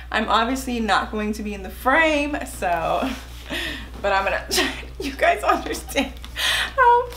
I'm obviously not going to be in the frame, so, but I'm gonna, you guys understand how.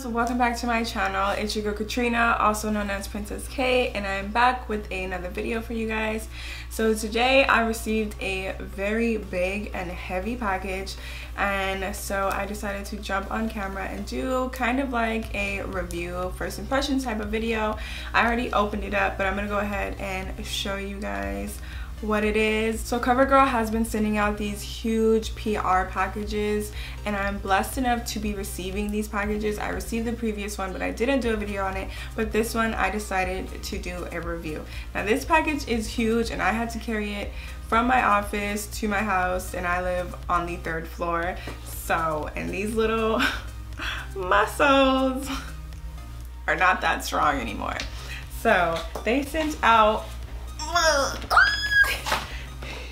Welcome back to my channel. It's your girl Katrina, also known as Princess K, and I'm back with another video for you guys. So today I received a very big and heavy package, and so I decided to jump on camera and do kind of like a review, first impressions type of video. I already opened it up, but I'm gonna go ahead and show you guys what it is. So CoverGirl has been sending out these huge PR packages, and I'm blessed enough to be receiving these packages. I received the previous one, but I didn't do a video on it, but this one I decided to do a review. Now this package is huge, and I had to carry it from my office to my house, and I live on the 3rd floor. So, and these little muscles are not that strong anymore. So they sent out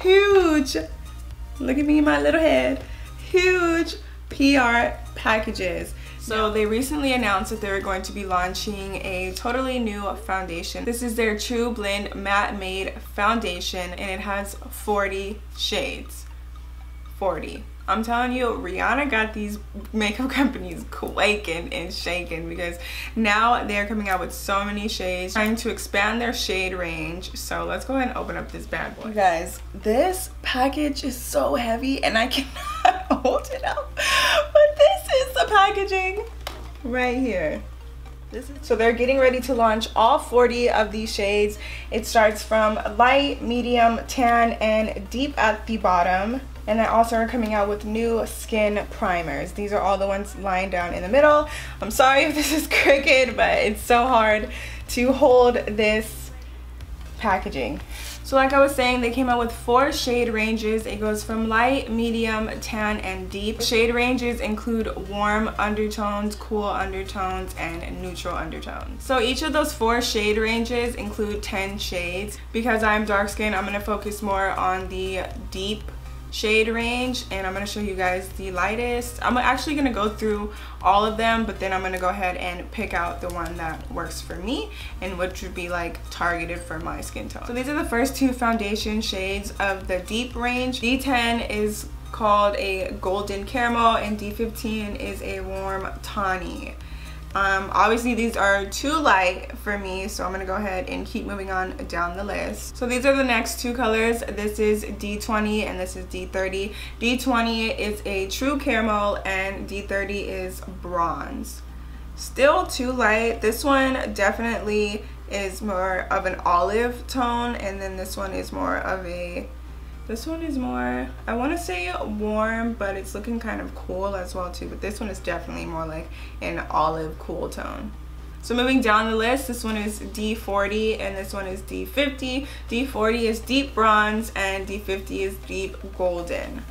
huge, look at me, my little head, huge PR packages. So they recently announced that they're going to be launching a totally new foundation. This is their TruBlend Matte Made Foundation, and it has 40 shades. 40. I'm telling you, Rihanna got these makeup companies quaking and shaking, because now they're coming out with so many shades, trying to expand their shade range. So let's go ahead and open up this bad boy. You guys, this package is so heavy and I cannot hold it up, but this is the packaging right here. So they're getting ready to launch all 40 of these shades. It starts from light, medium, tan, and deep at the bottom. And they also are coming out with new skin primers. These are all the ones lying down in the middle. I'm sorry if this is crooked, but it's so hard to hold this packaging. So like I was saying, they came out with 4 shade ranges. It goes from light, medium, tan, and deep. Shade ranges include warm undertones, cool undertones, and neutral undertones. So each of those 4 shade ranges include 10 shades. Because I'm dark skinned, I'm gonna focus more on the deep shade range, and I'm going to show you guys the lightest. I'm actually going to go through all of them, but then I'm going to go ahead and pick out the one that works for me and which would be like targeted for my skin tone. So these are the first 2 foundation shades of the deep range. D10 is called a golden caramel, and D15 is a warm tawny. Obviously these are too light for me, so I'm gonna go ahead and keep moving on down the list. So these are the next 2 colors. This is D20 and this is D30. D20 is a true caramel and D30 is bronze. Still too light. This one definitely is more of an olive tone, and then this one is more of a, this one is more, I want to say warm, but it's looking kind of cool as well too. But this one is definitely more like an olive cool tone. So moving down the list, this one is D40 and this one is D50. D40 is deep bronze and D50 is deep golden.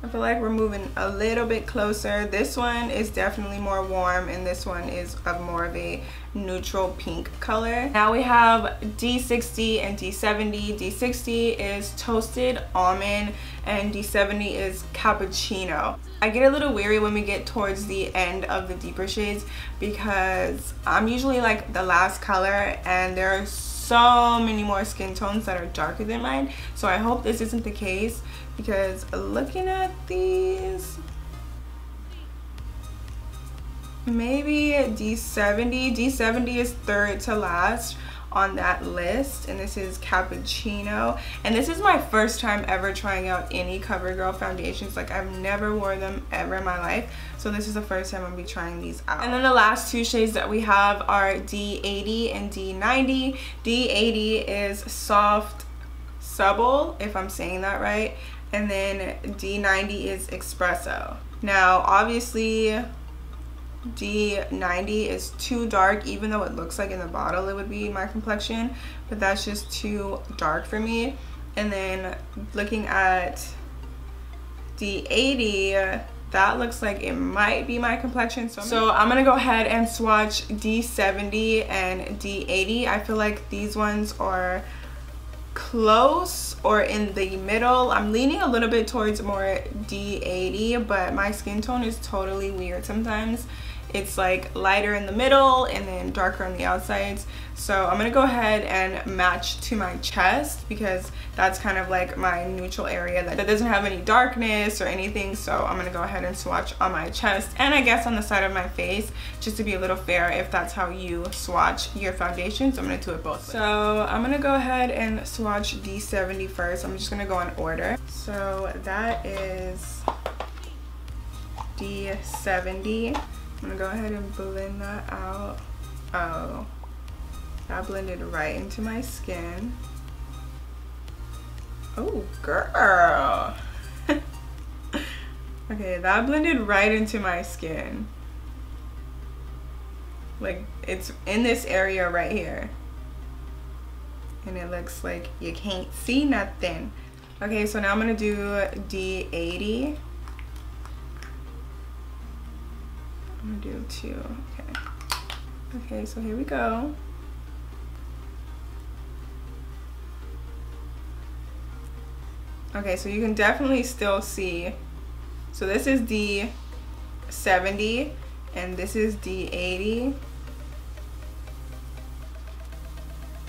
I feel like we're moving a little bit closer. This one is definitely more warm, and this one is of more of a neutral pink color. Now we have D60 and D70. D60 is toasted almond and D70 is cappuccino. I get a little weary when we get towards the end of the deeper shades, because I'm usually like the last color, and there are so many more skin tones that are darker than mine. So I hope this isn't the case, because looking at these, maybe D70. D70 is 3rd to last on that list, and this is cappuccino. And this is my first time ever trying out any CoverGirl foundations. Like, I've never worn them ever in my life, so this is the first time I'm gonna be trying these out. And then the last 2 shades that we have are D80 and D90. D80 is soft subtle, if I'm saying that right, and then D90 is espresso. Now obviously D90 is too dark, even though it looks like in the bottle it would be my complexion, but that's just too dark for me. And then looking at D80, that looks like it might be my complexion. So I'm gonna go ahead and swatch D70 and D80. I feel like these ones are close or in the middle. I'm leaning a little bit towards more D80, but my skin tone is totally weird sometimes. It's like lighter in the middle and then darker on the outsides. So I'm gonna go ahead and match to my chest because that's kind of like my neutral area that doesn't have any darkness or anything. So I'm gonna go ahead and swatch on my chest and I guess on the side of my face, just to be a little fair if that's how you swatch your foundations. I'm gonna do it both ways. So I'm gonna go ahead and swatch D70 first. I'm just gonna go in order. So that is D70. I'm gonna go ahead and blend that out. Oh, that blended right into my skin. Oh, girl. Okay, that blended right into my skin. Like, it's in this area right here. And it looks like you can't see nothing. Okay, so now I'm gonna do D80. I'm gonna do 2, okay. Okay, so here we go. Okay, so you can definitely still see. So this is D70 and this is D80.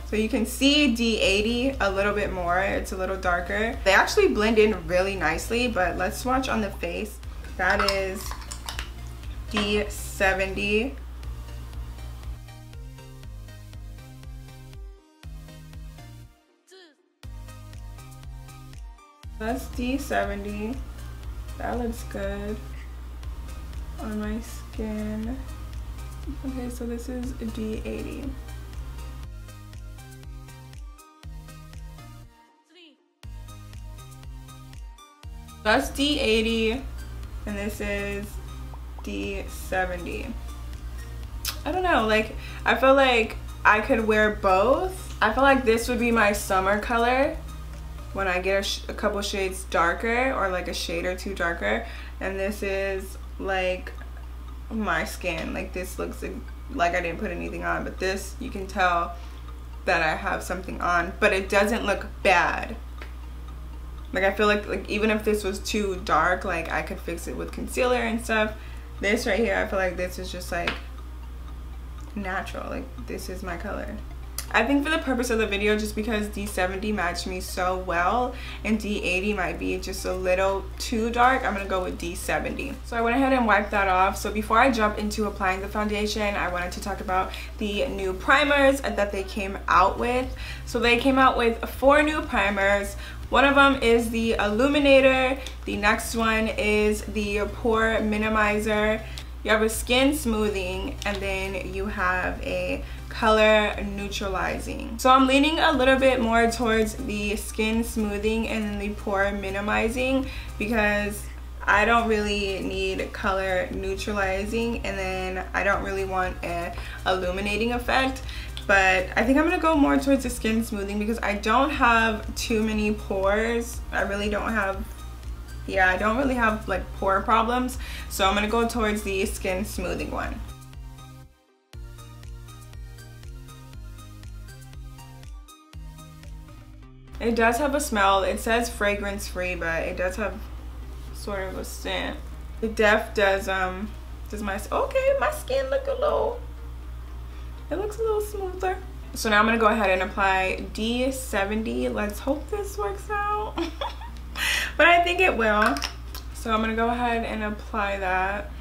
So you can see D80 a little bit more, it's a little darker. They actually blend in really nicely, but let's swatch on the face. That is D70. That's D70. That looks good on my skin. Okay, so this is D80. That's D80 and this is D70. I don't know, like I feel like I could wear both. I feel like this would be my summer color when I get a couple shades darker or like a shade or two darker, and this is like my skin. Like this looks like I didn't put anything on, but this you can tell that I have something on, but it doesn't look bad. Like I feel like even if this was too dark, like I could fix it with concealer and stuff. This right here, I feel like this is just like natural. Like this is my color. I think for the purpose of the video, just because D70 matched me so well and D80 might be just a little too dark, I'm gonna go with D70. So I went ahead and wiped that off. So before I jump into applying the foundation, I wanted to talk about the new primers that they came out with. So they came out with 4 new primers. One of them is the Illuminator. The next one is the Pore Minimizer. You have a skin smoothing, and then you have a color neutralizing. So I'm leaning a little bit more towards the skin smoothing and then the pore minimizing because I don't really need color neutralizing, and then I don't really want an illuminating effect. But I think I'm gonna go more towards the skin smoothing because I don't have too many pores. I really don't have, yeah, I don't really have like pore problems. So I'm gonna go towards the skin smoothing one. It does have a smell. It says fragrance free, but it does have sort of a scent. It does my, okay, my skin look a little, it looks a little smoother. So now I'm gonna go ahead and apply D70. Let's hope this works out. But I think it will. So I'm gonna go ahead and apply that.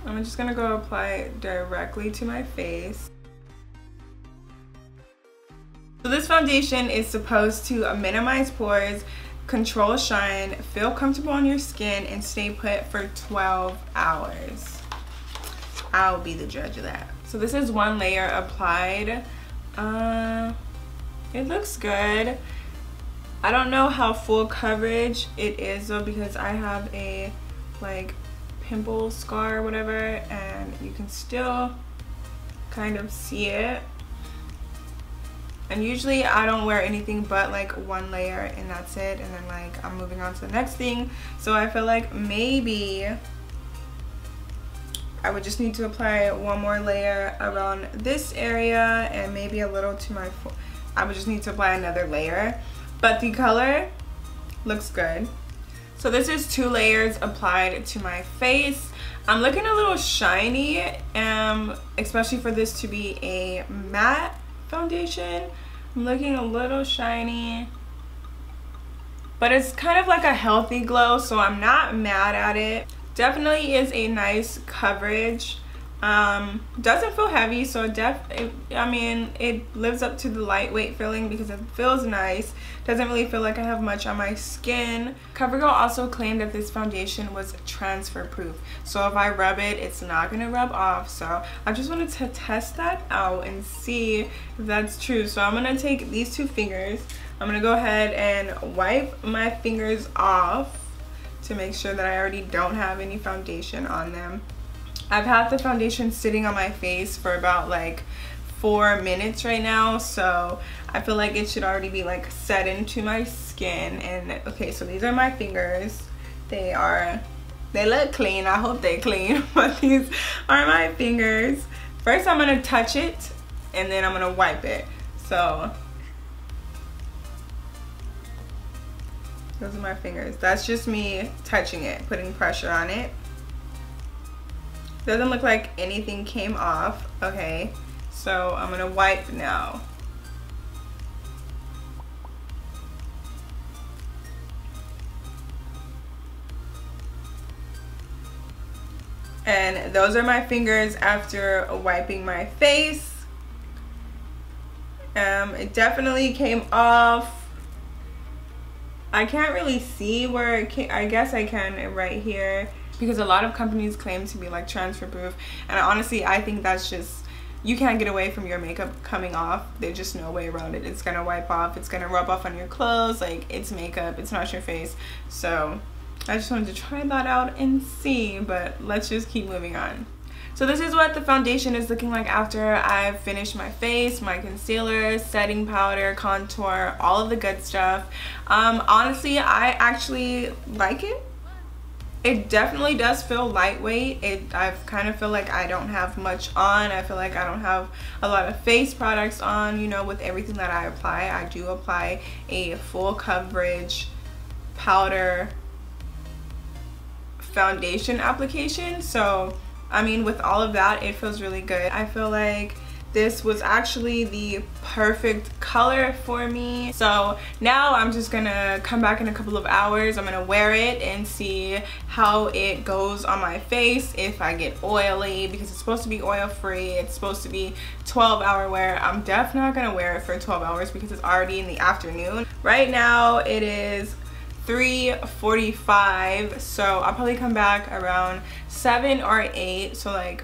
I'm just gonna go apply it directly to my face. So this foundation is supposed to minimize pores, control shine, feel comfortable on your skin, and stay put for 12 hours. I'll be the judge of that. So this is one layer applied. It looks good. I don't know how full coverage it is though, because I have a like pimple scar or whatever, and you can still kind of see it. And usually I don't wear anything but like one layer and that's it, and then like I'm moving on to the next thing. So I feel like maybe I would just need to apply one more layer around this area and maybe a little to my I would just need to apply another layer, but the color looks good. So this is 2 layers applied to my face. I'm looking a little shiny, especially for this to be a matte foundation. I'm looking a little shiny, but it's kind of like a healthy glow, so I'm not mad at it. Definitely is a nice coverage. Doesn't feel heavy, so I mean, it lives up to the lightweight feeling because it feels nice. Doesn't really feel like I have much on my skin. CoverGirl also claimed that this foundation was transfer proof, so if I rub it, it's not gonna rub off. So I just wanted to test that out and see if that's true. So I'm gonna take these 2 fingers, I'm gonna go ahead and wipe my fingers off to make sure that I already don't have any foundation on them. I've had the foundation sitting on my face for about like 4 minutes right now, so I feel like it should already be like set into my skin. And okay, so these are my fingers. They look clean. I hope they're clean, but these are my fingers. First I'm gonna touch it and then I'm gonna wipe it. So those are my fingers. That's just me touching it, putting pressure on it. Doesn't look like anything came off. Okay, so I'm gonna wipe now. And those are my fingers after wiping my face. It definitely came off. I can't really see where it came. I guess I can right here, because a lot of companies claim to be like transfer proof, and honestly I think that's just, you can't get away from your makeup coming off. There's just no way around it. It's gonna wipe off, it's gonna rub off on your clothes. Like, it's makeup, it's not your face. So I just wanted to try that out and see, but let's just keep moving on. So this is what the foundation is looking like after I've finished my face, my concealer, setting powder, contour, all of the good stuff. Honestly, I actually like it. It definitely does feel lightweight. I kind of feel like I don't have much on. I feel like I don't have a lot of face products on, you know, with everything that I apply. I do apply a full coverage powder foundation application. So, I mean, with all of that, it feels really good. I feel like this was actually the perfect color for me. So now I'm just gonna come back in a couple of hours. I'm gonna wear it and see how it goes on my face, if I get oily, because it's supposed to be oil free. It's supposed to be 12-hour wear. I'm definitely not gonna wear it for 12 hours because it's already in the afternoon. Right now it is 3:45, so I'll probably come back around 7 or 8, so like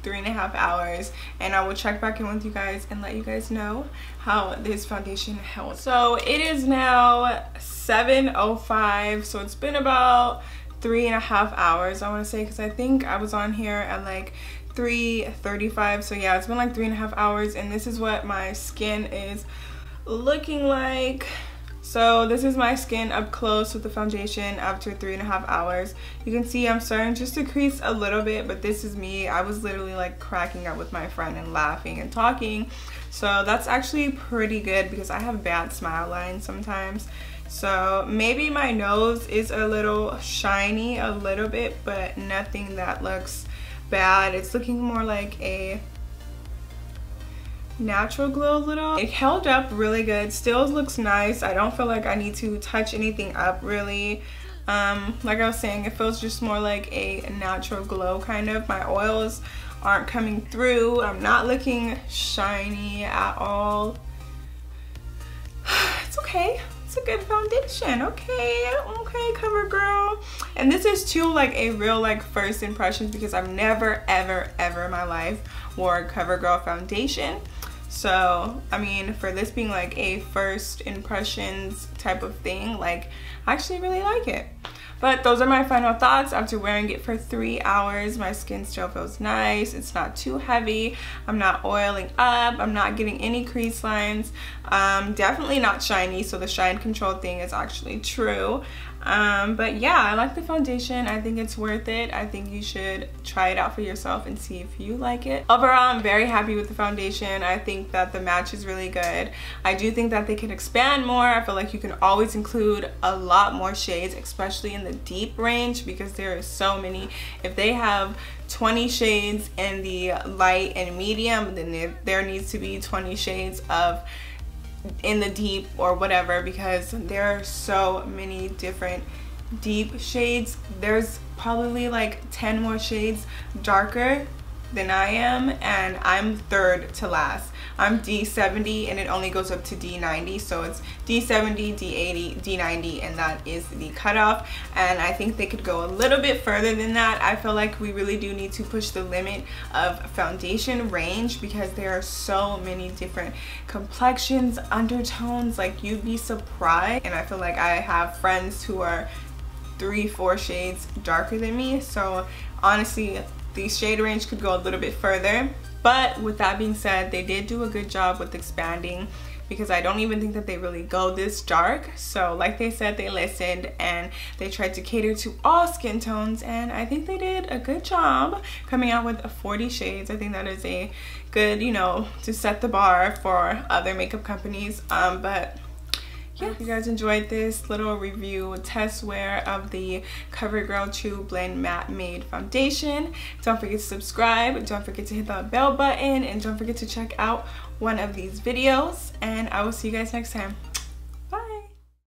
3.5 hours, and I will check back in with you guys and let you guys know how this foundation held. So it is now 7:05, so it's been about 3.5 hours, I want to say, because I think I was on here at like 3:35. So yeah, it's been like 3.5 hours, and this is what my skin is looking like. So this is my skin up close with the foundation after 3.5 hours. You can see I'm starting just to crease a little bit, but this is me. I was literally like cracking up with my friend and laughing and talking. So that's actually pretty good because I have bad smile lines sometimes. So maybe my nose is a little shiny a little bit, but nothing that looks bad. It's looking more like a natural glow a little. It held up really good, still looks nice. I don't feel like I need to touch anything up really. Like I was saying, it feels just more like a natural glow kind of. My oils aren't coming through. I'm not looking shiny at all. It's okay. It's a good foundation. Okay, CoverGirl. And this is too like a real like first impressions, because I've never ever in my life wore CoverGirl foundation. So I mean, for this being like a first impressions type of thing, like I actually really like it. But those are my final thoughts after wearing it for 3 hours. My skin still feels nice. It's not too heavy. I'm not oiling up. I'm not getting any crease lines. Definitely not shiny, so the shine control thing is actually true. But yeah, I like the foundation. I think it's worth it. I think you should try it out for yourself and see if you like it. Overall, I'm very happy with the foundation. I think that the match is really good. I do think that they can expand more. I feel like you can always include a lot more shades, especially in the deep range, because there are so many. If they have 20 shades in the light and medium, then there needs to be 20 shades of in the deep or whatever, because there are so many different deep shades. There's probably like 10 more shades darker than I am, and I'm third to last. I'm D70 and it only goes up to D90, so it's D70, D80, D90, and that is the cutoff. And I think they could go a little bit further than that. I feel like we really do need to push the limit of foundation range, because there are so many different complexions, undertones, like you'd be surprised. And I feel like I have friends who are 3-4 shades darker than me, so honestly the shade range could go a little bit further. But with that being said, they did do a good job with expanding, because I don't even think that they really go this dark. So like they said, they listened and they tried to cater to all skin tones, and I think they did a good job coming out with 40 shades. I think that is a good, you know, to set the bar for other makeup companies. But yeah, if you guys enjoyed this little review test wear of the CoverGirl TruBlend Matte Made Foundation, don't forget to subscribe, don't forget to hit that bell button, and don't forget to check out one of these videos, and I will see you guys next time.